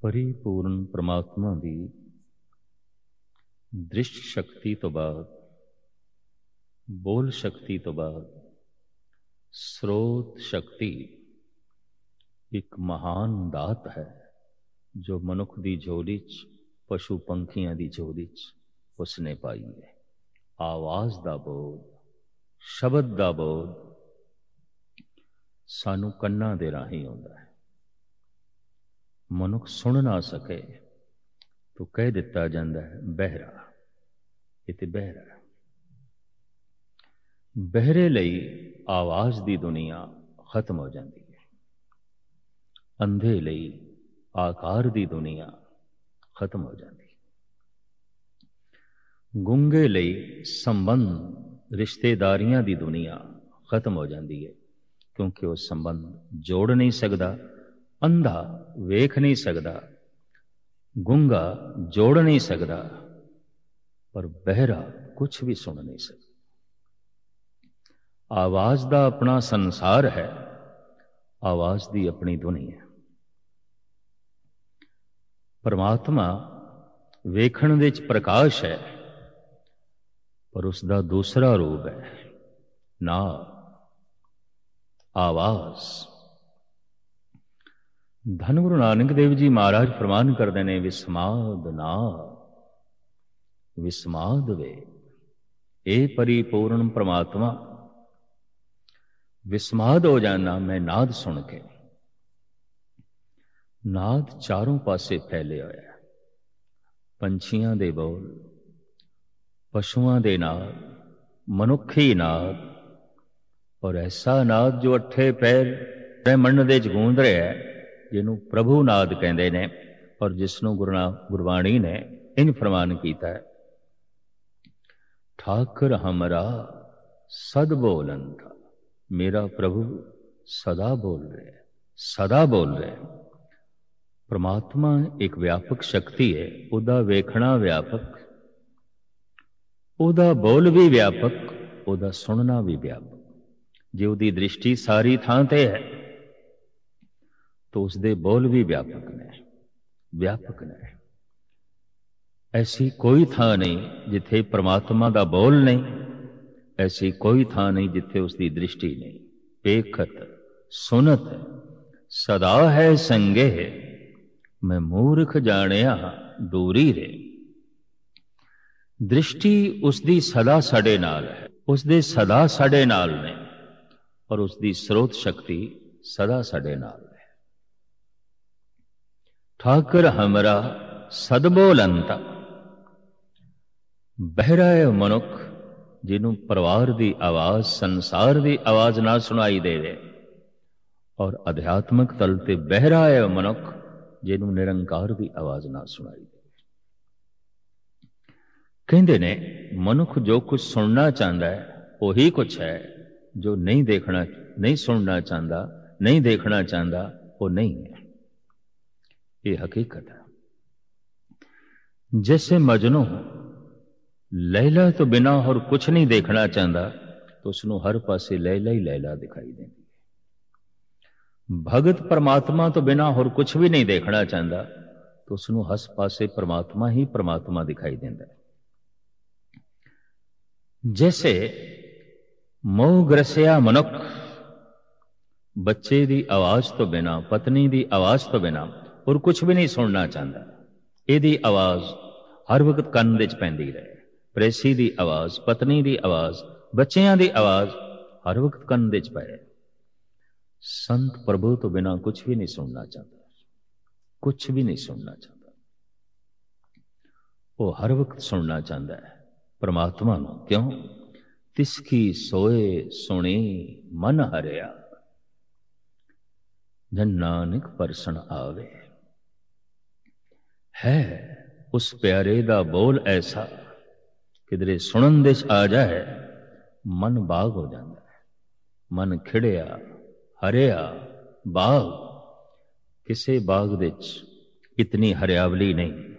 परिपूर्ण परमात्मा की दृष्ट शक्ति तो बाद, बोल शक्ति तो बाद, स्रोत शक्ति एक महान दात है जो मनुख की झोली च, पशु पंखियां की झोली च उसने पाई है। आवाज का बोध, शब्द का बोध सानू कन्ना दे राही आउंदा है। मनुख सुन ना सके तो कह दिता जाता है बहरा, इते बहरा। बहरे लई आवाज की दुनिया खत्म हो जाती है, अंधे लई आकार की दुनिया खत्म हो जाती है, गूंगे लई संबंध रिश्तेदारियां की दुनिया खत्म हो जाती है, क्योंकि वह संबंध जोड़ नहीं सकता। अंधा वेख नहीं सकता, गूंगा जोड़ नहीं सकता, पर बहरा कुछ भी सुन नहीं सकता। आवाज का अपना संसार है, आवाज की अपनी दुनिया। परमात्मा वेखण दे च प्रकाश है, पर उसका दूसरा रूप है नाद, आवाज। धन गुरु नानक देव जी महाराज फरमान करते हैं, विस्माद नाद विस्माद वे। ए परिपूर्ण परमात्मा, विस्माद हो जाना मैं नाद सुन के। नाद चारों पासे फैले होया, पंछियां दे बोल, पशुआं दे नाद, मनुखी नाद, और ऐसा नाद जो अठे पैर ब्रह्मंड दे च गूंज रहा है, जिन्हों प्रभु नाद कहते हैं, और जिसनों गुरबाणी ने इन फरमान किया है, ठाकर हमरा सद बोलन था। मेरा प्रभु सदा बोल रहे हैं, सदा बोल रहे हैं। परमात्मा एक व्यापक शक्ति है, उदा वेखना व्यापक, उदा बोल भी व्यापक, उदा सुनना भी व्यापक। जे उदी दृष्टि सारी थां ते है तो उसके बोल भी व्यापक ने, व्यापक ने। ऐसी कोई थां नहीं जिथे परमात्मा का बोल नहीं, ऐसी कोई थां नहीं जिथे उसकी दृष्टि नहीं। पेखत सुनत सदा है संगे, मैं मूर्ख जानिया दूरी रे। दृष्टि उसकी सदा साडे नाल है, उसके सदा साडे नाल ने, और उसकी स्रोत शक्ति सदा साडे नाल है। ठाकर हमरा सदबोलंता। बहरा है मनुख जिन्हों परिवार की आवाज, संसार की आवाज ना सुनाई देवे, और अध्यात्मक तल ते बहरा है मनुख जिन्हों निरंकार की आवाज ना सुनाई देवे। कहते ने मनुख जो कुछ सुनना चाहता है वही कुछ है, जो नहीं देखना, नहीं सुनना चाहता, नहीं देखना चाहता, वो नहीं है। ये हकीकत है। जैसे मजनू लैला तो बिना और कुछ नहीं देखना चाहता, तो उसनों हर पासे लैला ही लैला दिखाई देती है। भगत परमात्मा तो बिना और कुछ भी नहीं देखना चाहता, तो उसनों हस पासे परमात्मा ही परमात्मा दिखाई देता है। जैसे मोह ग्रसिया मनुख बच्चे की आवाज तो बिना, पत्नी की आवाज तो बिना और कुछ भी नहीं सुनना चाहता। यदी आवाज हर वक्त कंन विच पैंदी रहे, प्रेसी की आवाज, पत्नी की आवाज, बच्चियां की आवाज हर वक्त कंन विच पए। संत प्रभु तो बिना कुछ भी नहीं सुनना चाहता, कुछ भी नहीं सुनना चाहता। वो हर वक्त सुनना चाहता है परमात्मा नूं। क्यों? तिसकी सोए सुनी मन हरिया, जन नानक परसन आवे। है उस प्यारे दा बोल ऐसा, किधरे सुनन दे आ जाए मन बाग हो जाता है। मन खिड़िया हरिया बाग। किसी बाग दे इतनी हरियावली नहीं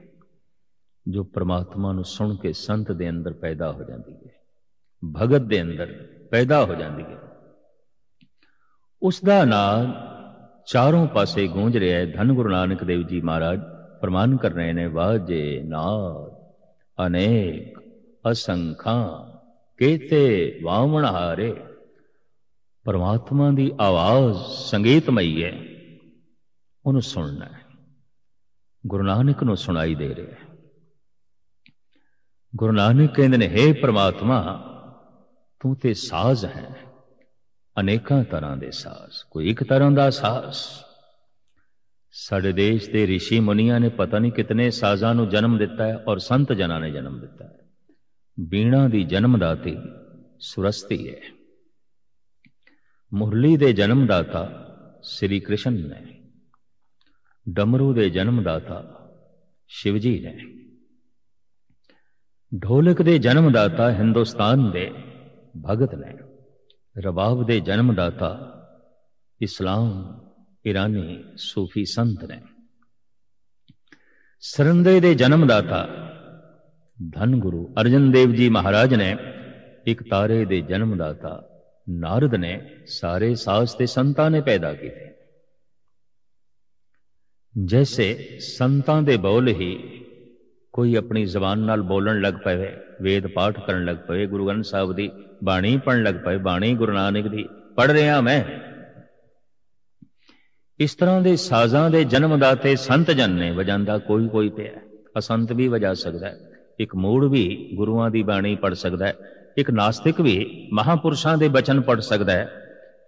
जो परमात्मा नूं सुन के संत दे अंदर पैदा हो जाती है, भगत दे अंदर पैदा हो जाती है। उसका नाद चारों पासे गूंज रहा है। धन गुरु नानक देव जी महाराज प्रमाण कर रहे हैं, वाजे नाद अनेक असंखा केते वावण हारे। परमात्मा की आवाज संगीतमई है, उन्होंने सुनना है। गुरु नानक नूं सुनाई दे रहा है। गुरु नानक कहते हैं, हे परमात्मा तू ते साज है, अनेकों तरह के साज, कोई एक तरह का साज। साडे देश के ऋषि मुनिया ने पता नहीं कितने साजां नूं जन्म दिता है और संत जना ने जन्म दिता है। बीणा की जन्मदाती सुरस्ती है, मुरली दे जन्मदाता श्री कृष्ण ने, डमरू दे जन्मदाता शिवजी ने, ढोलक दे जन्मदाता हिंदुस्तान दे भगत ने, रबाब दे जन्मदाता इस्लाम ईरानी सूफी संत ने, सरंदे दे जन्मदाता धन गुरु अर्जन देव जी महाराज ने, एक तारे दे जन्मदाता नारद ने, सारे साज ते संतां ने पैदा किए। जैसे संतां दे बोल ही कोई अपनी जबान नाल बोलन लग पवे, वेद पाठ करन लग पवे, गुरु ग्रंथ साहब की बाणी पढ़न लग पवे, बाणी गुरु नानक दी पढ़ रहा मैं। इस तरह के साजां दे जन्मदाते संत जन ने, वजांदा कोई कोई पिया। असंत भी वजा सकता है, एक मूड़ भी गुरुआं दी बाणी पढ़ सकता है, एक नास्तिक भी महापुरुषां दे बचन पढ़ सकता है,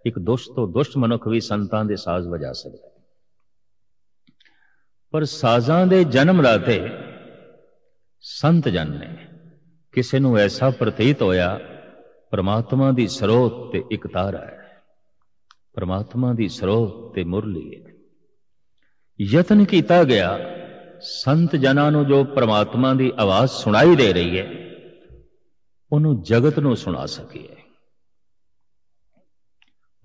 एक दुष्ट तो दुष्ट मनुख भी संतां दे साज वजा सकता है। पर साजां दे जन्मदाते संत जन ने, किसी नूं ऐसा प्रतीत होया परमात्मा दी स्रोत ते एक तारा है, परमात्मा दी स्रोत ते मुरली है। यतन किया गया संत जनां नूं जो परमात्मा दी आवाज सुनाई दे रही है, उन्होंने जगत नूं सुना सकीए।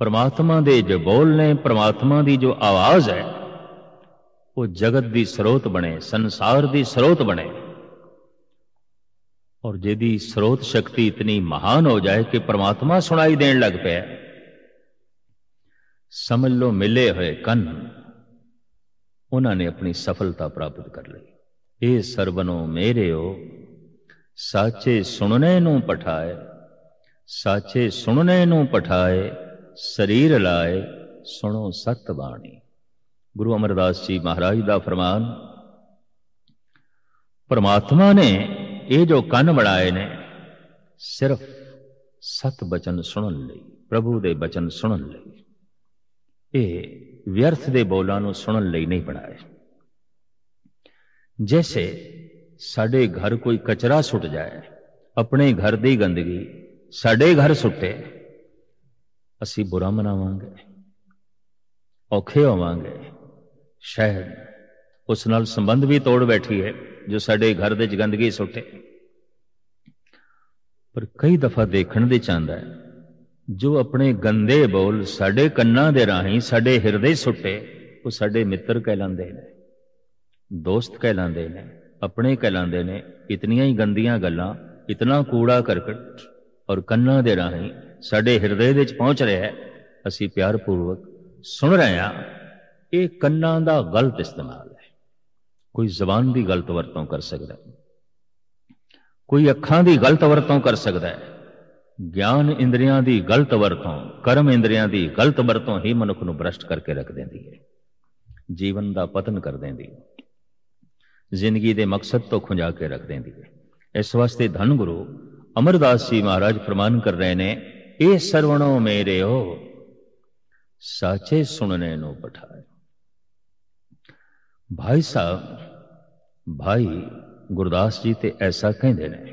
परमात्मा दे जो बोल ने, परमात्मा दी जो आवाज है, वो जगत दी स्रोत बने, संसार दी स्रोत बने। और जिहदी स्रोत शक्ति इतनी महान हो जाए कि परमात्मा सुनाई देन लग पे, समझ लो मिले हुए कन उन्होंने अपनी सफलता प्राप्त कर ली। ए सरवनो मेरे हो साचे सुनने नूं पठाए, साचे सुनने नूं पठाए, शरीर लाए सुनो सत बाणी। गुरु अमरदास जी महाराज का फरमान, परमात्मा ने ये जो कन बनाए ने सिर्फ सत बचन सुनन लई, प्रभु दे बचन सुनन लई, ये व्यर्थ दे बोलां नूं सुनन लई नहीं बनाए। जैसे साडे घर कोई कचरा सुट जाए, अपने घर दी गंदगी साडे घर सुटे, असी बुरा मनावांगे, औखे होवांगे, शायद उस नाल संबंध भी तोड़ बैठी है जो साडे घर दे गंदगी सुटे। पर कई दफा देखण दे चाहता है, जो अपने गंदे बोल साडे कन्नां दे राहीं साडे हिरदे सुटे, वो साडे मित्र कहलांदे ने, दोस्त कहलांदे ने, अपने कहलांदे ने। इतनियां ही गंदियां गल्लां, इतना कूड़ा करकट और कन्नां दे राहीं साडे हिरदे दे पहुंच रहा है, असी प्यार पूर्वक सुन रहे हैं। ये कन्नां दा गलत इस्तेमाल है। कोई जबान की गलत वरतों कर सकता है, कोई अखां की गलत वरतों कर सकता है। ज्ञान इंद्रियां की गलत वरतों, कर्म इंद्रियां की गलत वरतों ही मनुख नूं भ्रष्ट करके रख देती है, जीवन का पतन कर देती है, जिंदगी के मकसद तो खुंजा के रख देती है। इस वास्ते धन गुरु अमरदास जी महाराज फरमान कर रहे ने, ए सरवणो मेरे हो साचे सुनने नूं पठाए। भाई साहब, भाई गुरदास जी ते ऐसा कहते ने,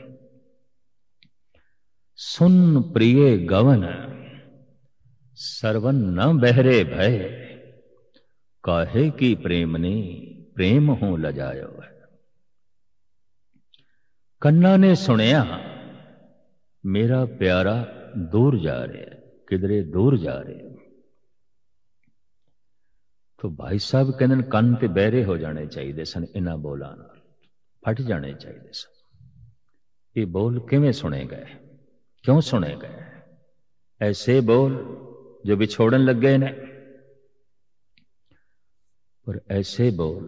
सुन प्रिय गवन सरवन न बहरे भय, काहे की प्रेमनी प्रेम हूं लजायो है। कन्ना ने सुनिया मेरा प्यारा दूर जा रहे, किधरे दूर जा रहे। तो भाई साहब कहते कन ते बहरे हो जाने चाहिए सन, इन्हां बोलां नाल फट जाने चाहिए सन। ये बोल किवें सुने गए, क्यों सुने गए? ऐसे बोल जो विछोड़न लग गए ने, पर ऐसे बोल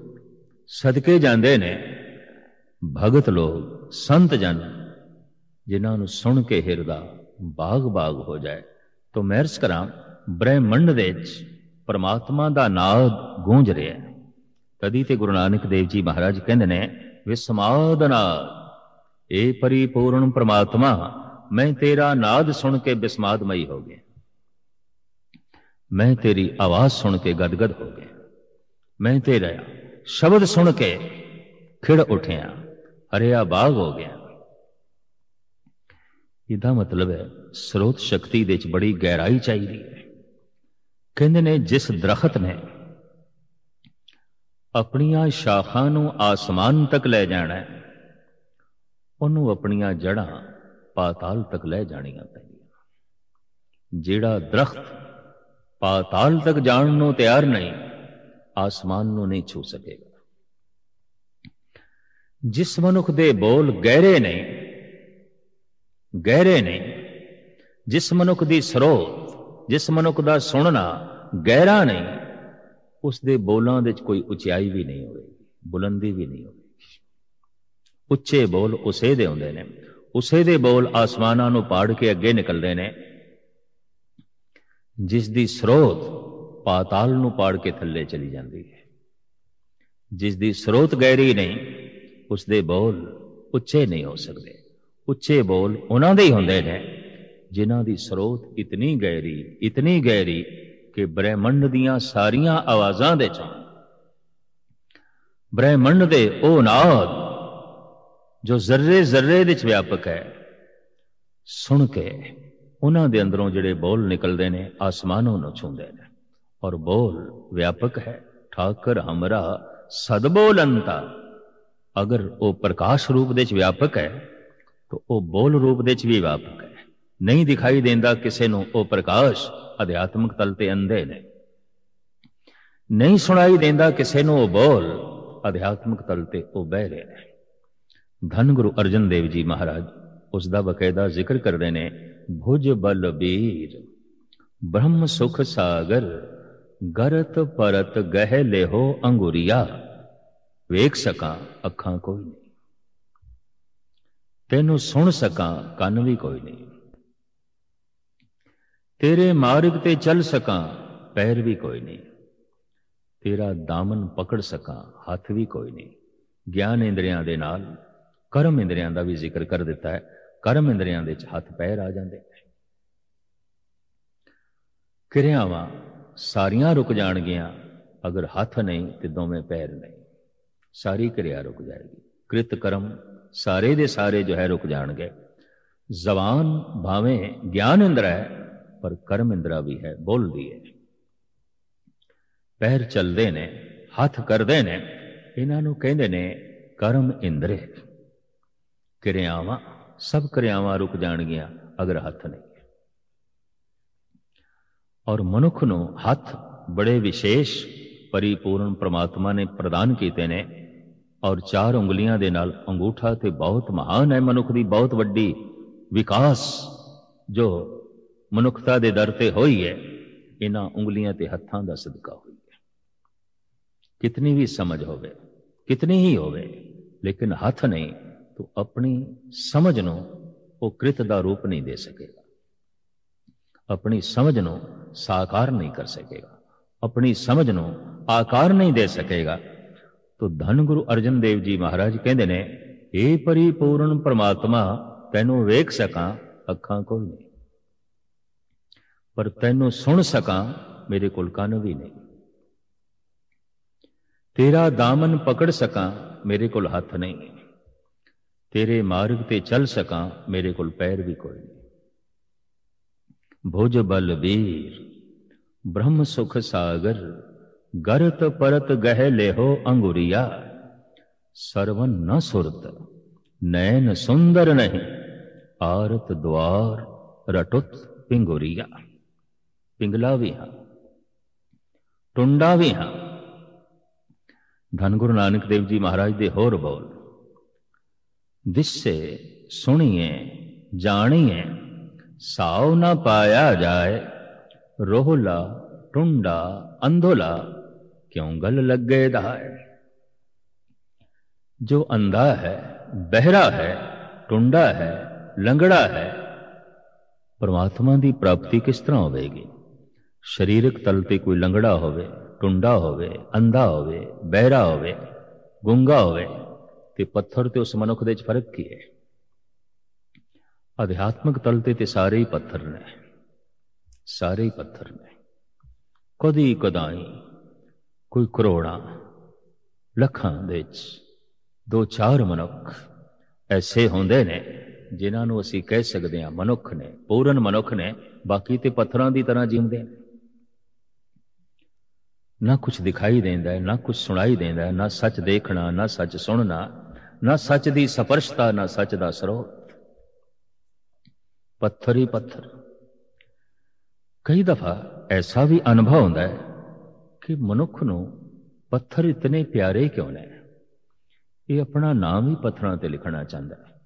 सदके जाते ने भगत लोग, संत जन, जिन्होंने सुन के हिरदा बाग बाग हो जाए। तो मैं अर्ज करा, ब्रह्मंड दे परमात्मा का नाद गूंज रहा है। तदी ते गुरु नानक देव जी महाराज कहते ने, विस्माद नाद ए परिपूर्ण परमात्मा, मैं तेरा नाद सुन के विस्मादमयी हो गया, मैं तेरी आवाज सुन के गदगद हो गया, मैं तेरा शब्द सुन के खिड़ उठिया, हरिया बाग हो गया। इदा मतलब है स्रोत शक्ति दे बड़ी गहराई चाहिए है। कहते ने जिस दरखत ने अपनिया शाखा नू आसमान तक ले जाना है, उन्होंने अपनिया जड़ा पाताल तक ले जानिया पैंदियां। जिहड़ा दरख्त पाताल तक जान नू तैयार नहीं, आसमान नू नहीं छू सकेगा। जिस मनुख दे बोल गहरे नहीं, गहरे नहीं, जिस मनुख दी स्रोत, जिस मनुख दा सुनना गहरा नहीं, उस दे बोलों दे कोई उचाई भी नहीं होगी, बुलंदी भी नहीं होगी। उच्चे बोल उसे दे होंदे ने, उसे दे बोल आसमानां नू पाड़ के अगे निकलते हैं। जिस दी स्रोत पाताल नू पाड़ के थल्ले चली जाती है, जिस दी स्रोत गहरी नहीं, उसके बोल उच्चे नहीं हो सकते। उच्चे बोल उन्हां दे ही होंदे ने जिन्हां दी स्रोत इतनी गहरी कि ब्रह्मंड दियां सारियां आवाजां दे चों ब्रह्मंड दे ओ नाद जो जर्रे जर्रे विच व्यापक है, सुन के उन्हां दे अंदरों जिहड़े बोल निकलते हैं आसमानों नूं छूंदे ने। और बोल व्यापक है, ठाकर हमरा सदबोलंता। अगर वो प्रकाश रूप दे व्यापक है तो वो बोल रूप दे भी व्यापक है। नहीं दिखाई देंदा किसी नूं वो प्रकाश, अध्यात्मक तल ते अंधे ने। नहीं सुनाई देंदा किसी नूं वो बोल, अध्यात्मक तल ते वो बहरे ने। धन गुरु अर्जन देव जी महाराज उसका बकायदा जिक्र करते हैं, भुज बलबीर ब्रह्म सुख सागर, गरत परत गह लेहो अंगुरिया। वेख सका अखां कोई नहीं, तेनू सुन सका कन भी कोई नहीं, तेरे मार्ग ते चल सका पैर भी कोई नहीं, तेरा दामन पकड़ सका हाथ भी कोई नहीं। ज्ञान इंद्रियां दे नाल कर्म इंद्रियां दा भी जिक्र कर दिता है। कर्म इंद्रियां दे हाथ पैर आ जाते हैं। क्रियावां सारियां रुक जाणगियां, अगर हाथ नहीं तो दोवें पैर नहीं, सारी क्रिया रुक जाएगी। कृत कर्म सारे दे सारे जो है रुक जाणगे। जबान भावें ज्ञान इंद्र है पर कर्म इंद्रा भी है, बोल दी है। पैर चलते ने, हाथ करते ने, इन्हां नूं कहंदे ने कर्म इंद्र। क्रियावां सब क्रियावां रुक जाणगियां अगर हाथ नहीं। और मनुख नूं हाथ बड़े विशेष परिपूर्ण परमात्मा ने प्रदान किए ने। और 4 उंगलियां दे नाल अंगूठा ते बहुत महान है। मनुख दी बहुत वड्डी विकास जो मनुखता दे दर ते होई है, इन्हां उंगलियां ते हत्थां दा सदका होई है। कितनी भी समझ होवे, कितनी ही होवे, लेकिन हाथ नहीं तो अपनी समझ नूं वो कृत दा रूप नहीं दे सकेगा, अपनी समझ नूं साकार नहीं कर सकेगा, अपनी समझ नूं आकार नहीं दे सकेगा। तो धन गुरु अर्जन देव जी महाराज कहते ने, हे परिपूर्ण परमात्मा, तैनू वेख सका अखां कोई नहीं, पर तैनू सुन सका मेरे कोल कन भी नहीं, तेरा दामन पकड़ सका मेरे कोल हाथ नहीं, तेरे मार्ग ते चल सका मेरे कोल पैर भी कोई नहीं। भुज बलबीर ब्रह्म सुख सागर, गरत परत गह लेहो अंगुरिया। सरवन न सुरत नैन सुंदर नहीं, आरत द्वार रटुत पिंगुरिया। पिंगला भी हाँ, टुंडा भी हाँ। धन गुरु नानक देव जी महाराज दे होर बोल, दिसे सुनिए जानिए साव न पाया जाए, रोहला टुंडा अंधोला क्यों गल लगे धाय। जो अंधा है, बहरा है, टुंडा है, लंगड़ा है, परमात्मा की प्राप्ति किस तरह होगी? शरीरक तल पे कोई लंगड़ा होवे, टुंडा होवे, अंधा होवे, बहरा होवे, गूंगा होवे, ते पत्थर ते उस मनुख दे च फर्क की है? अध्यात्मक तल ते सारे ही पत्थर ने, सारे ही पत्थर ने। कदी कदाई कोई करोड़ा लखां दे च दो चार मनुख ऐसे होंदे ने जिन्हां नूं असीं कह सकते हैं मनुख ने, पूर्ण मनुख ने, बाकी ते पत्थरां दी तरह जींदे ने। ना कुछ दिखाई देंदा है, ना कुछ सुनाई देंदा है, ना सच देखना, ना सच सुनना, ना सच दी स्पर्शता, ना सच दा स्रोत। पत्थर ही पत्थर। कई दफा ऐसा भी अनुभव होता है कि मनुख नूं पत्थर इतने प्यारे क्यों ने? ये अपना नाम ही पत्थरां ते लिखना चाहता है।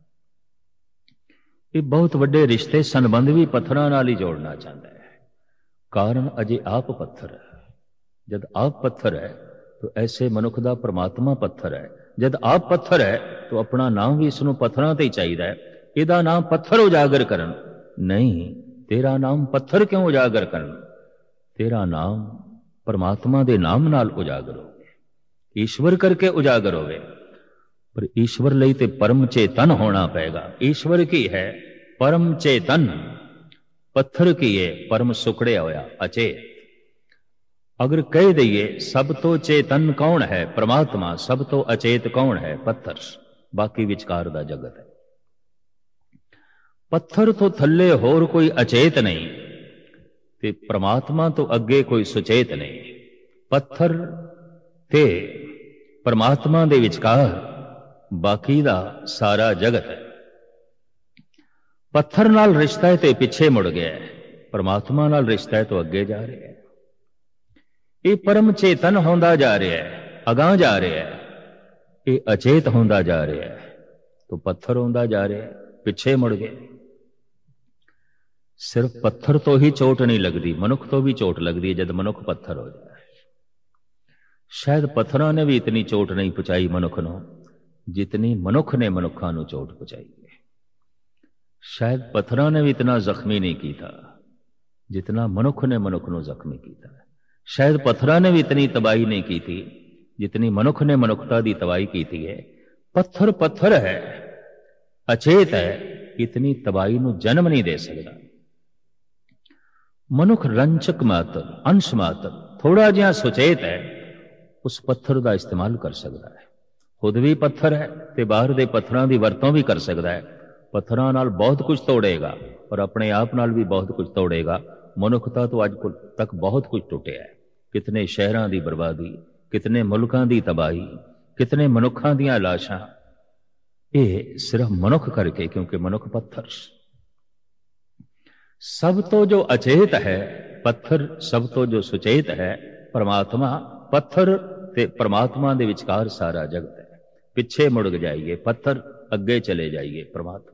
ये बहुत वड्डे रिश्ते संबंध भी पत्थरां नाल ही जोड़ना चाहता है। कारण अजे आप पत्थर है। जब आप पत्थर है तो ऐसे मनुख दा परमात्मा पत्थर है। जब आप पत्थर है तो अपना नाम भी इसनूं पत्थरां ते ही चाहिए है। इहदा नाम पत्थर उजागर करन नहीं, तेरा नाम पत्थर क्यों उजागर करन? तेरा नाम परमात्मा दे नाम नाल उजागर होवे, ईश्वर करके उजागर होवे। पर ईश्वर लई ते परम चेतन होना पेगा। ईश्वर की है परम चेतन, पत्थर की है परम सुकड़िया होया अचेत। अगर कह दईए सब तो चेतन कौन है? परमात्मा। सब तो अचेत कौन है? पत्थर। बाकी विचकार दा जगत है। पत्थर तो थल्ले होर कोई अचेत नहीं ते परमात्मा तो अगे कोई सुचेत नहीं। पत्थर ते परमात्मा दे विचकार बाकी दा सारा जगत है। पत्थर नाल रिश्ता है तो पिछे मुड़ गया है, परमात्मा नाल रिश्ता है तो अगे जा रहा है। ये परम चेतन होंदा जा रहा है, अगां जा रहा है। ये अचेत होंदा जा रहा है तो पत्थर होंदा जा रहा है, पिछे मुड़ गया। सिर्फ पत्थर तो ही चोट नहीं लगती, मनुख तो भी चोट लगती है जब मनुख पत्थर हो जाए। शायद पत्थरों ने भी इतनी चोट नहीं पहुंचाई मनुख को जितनी मनुख ने मनुखा को चोट पहुंचाई है। शायद पत्थरों ने भी इतना जख्मी नहीं किया जितना मनुख ने मनुख को जख्मी किया। शायद पत्थरों ने भी इतनी तबाही नहीं की थी जितनी मनुख ने मनुखता की तबाही की थी है। पत्थर पत्थर है, अचेत है, इतनी तबाही को जन्म नहीं दे सकता। मनुख रंचक मात्र, अंश मात्र, थोड़ा जिहा सुचेत है, उस पत्थर का इस्तेमाल कर सकता है। खुद भी पत्थर है तो बाहर के पत्थरों की वरतों भी कर सकता है। पत्थरों नाल बहुत कुछ तोड़ेगा और अपने आप नाल भी बहुत कुछ तोड़ेगा। मनुखता तो अज तक बहुत कुछ टुटिया है। कितने शहरों की बर्बादी, कितने मुल्कों की तबाही, कितने मनुखों दी लाशां, ये सिर्फ मनुख करके, क्योंकि मनुख पत्थर। सब तो जो अचेत है पत्थर, सब तो जो सुचेत है परमात्मा पत्थर, ते परमात्मा दे विचकार सारा जगत है। पिछे मुड़ जाइए पत्थर, अगे चले जाइए परमात्मा।